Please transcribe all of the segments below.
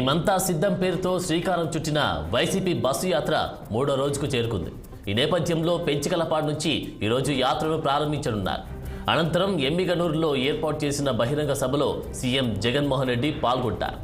మేమంతా సిద్ధం పేరుతో శ్రీకారం చుట్టిన వైసీపీ బస్సు యాత్ర 3వ రోజుకు చేరుకుంది. ఈ నేపథ్యంలో పెంచికలపాడు నుంచి ఈరోజు యాత్రను ప్రారంభించనున్నారు. అనంతరం ఎమ్మిగనూరులో ఏర్పాటు చేసిన బహిరంగ సభలో సీఎం జగన్మోహన్ రెడ్డి పాల్గొంటారు.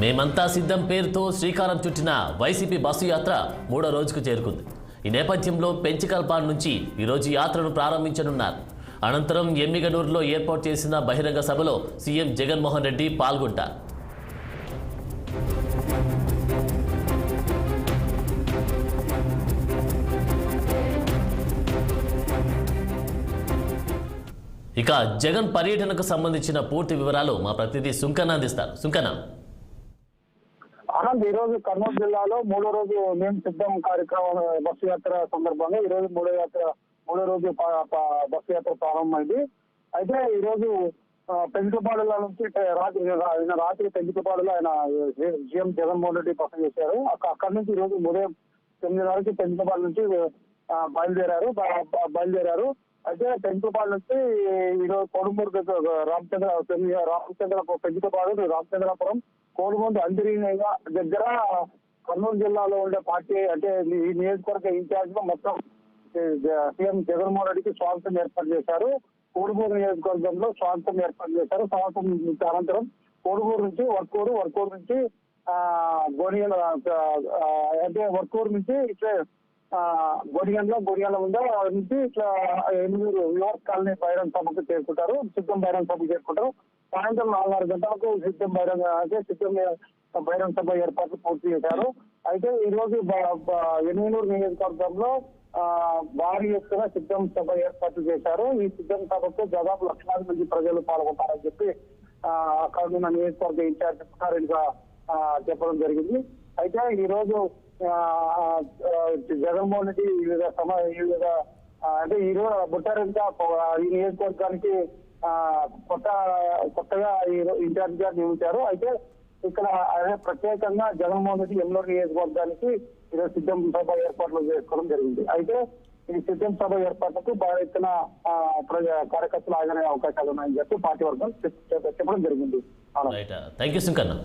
మేమంతా సిద్ధం పేరుతో శ్రీకారం చుట్టిన వైసీపీ బస్సు యాత్ర 3వ రోజుకు చేరుకుంది. ఈ నేపథ్యంలో పెంచికల్పాడు నుంచి ఈరోజు యాత్రను ప్రారంభించనున్నారు. అనంతరం ఎమ్మిగనూరులో ఏర్పాటు చేసిన బహిరంగ సభలో సీఎం జగన్మోహన్ రెడ్డి పాల్గొంటారు. ఇక జగన్ పర్యటనకు సంబంధించిన పూర్తి వివరాలు మా ప్రతినిధి సుంకన్న అందిస్తారు. సుంకన్న, ఆనంద్, ఈ రోజు కర్నూలు జిల్లాలో 3వ రోజు మేము సిద్ధం కార్యక్రమం బస్సు యాత్ర సందర్భంగా ఈ రోజు 3వ రోజు బస్సు యాత్ర ప్రారంభమైంది. అయితే ఈ రోజు పెంచుపాడుల నుంచి రాత్రి పెంచుపాడులో ఆయన సీఎం జగన్మోహన్ రెడ్డి బస చేశారు. అక్కడి నుంచి ఈ రోజు ఉదయం 9:30కి పెంచుపాడు నుంచి బయలుదేరారు. అయితే పెంచుపాడు నుంచి ఈరోజు కొడుమూరు పెంచుపాడు రామచంద్రపురం కోడుమూరు అంతరీయంగా దగ్గర కర్నూలు జిల్లాలో ఉండే పార్టీ అంటే ఈ నియోజకవర్గ ఇన్ఛార్జ్ లో మొత్తం సీఎం జగన్మోహన్ రెడ్డికి స్వాగతం ఏర్పాటు చేశారు. కోడుమూరు నియోజకవర్గంలో స్వాగతం ఏర్పాటు చేశారు. స్వాగతం అనంతరం కోడుమూరు నుంచి వర్కూరు నుంచి గోనియల అంటే వర్కూరు నుంచి ఇట్లా గొడిగండ్ల ముందు నుంచి ఇట్లా ఎనిమిది యువర్ కాలనీ బహిరంగ సభకు చేరుకుంటారు. సిద్ధం బహిరంగ సభకు చేరుకుంటారు. సాయంత్రం 4:30 గంటలకు సిద్ధం బహిరంగ సభ ఏర్పాట్లు పూర్తి చేశారు. అయితే ఈ రోజు ఎమ్మిగనూరు నియోజకవర్గంలో భారీ ఎత్తున సిద్ధం సభ ఏర్పాట్లు చేశారు. ఈ సిద్ధం సభకు దాదాపు లక్షలాది మంది ప్రజలు పాల్గొంటారని చెప్పి అక్కడ ఉన్న నియోజకవర్గ ఇన్ఛార్జ్ పుట్టారెడ్డిగా చెప్పడం జరిగింది. అయితే ఈ రోజు జగన్మోహన్ రెడ్డి అంటే ఈ రోజు బుట్టారెడ్డిగా ఈ నియోజకవర్గానికి కొత్తగా ఇన్ఛార్జ్ గా నియమించారు. అయితే ఇక్కడ ప్రత్యేకంగా జగన్మోహన్ రెడ్డి ఎమ్మెల్యే నియోజకవర్గానికి ఈరోజు సిద్ధం సభ ఏర్పాట్లు చేసుకోవడం జరిగింది. అయితే ఈ సిద్ధం సభ ఏర్పాట్లకు భారీ ఎత్తున కార్యకర్తలు ఆగనే అవకాశాలు ఉన్నాయని చెప్పి పార్టీ వర్గం చెప్పడం జరిగింది. Thank you Sunkanna.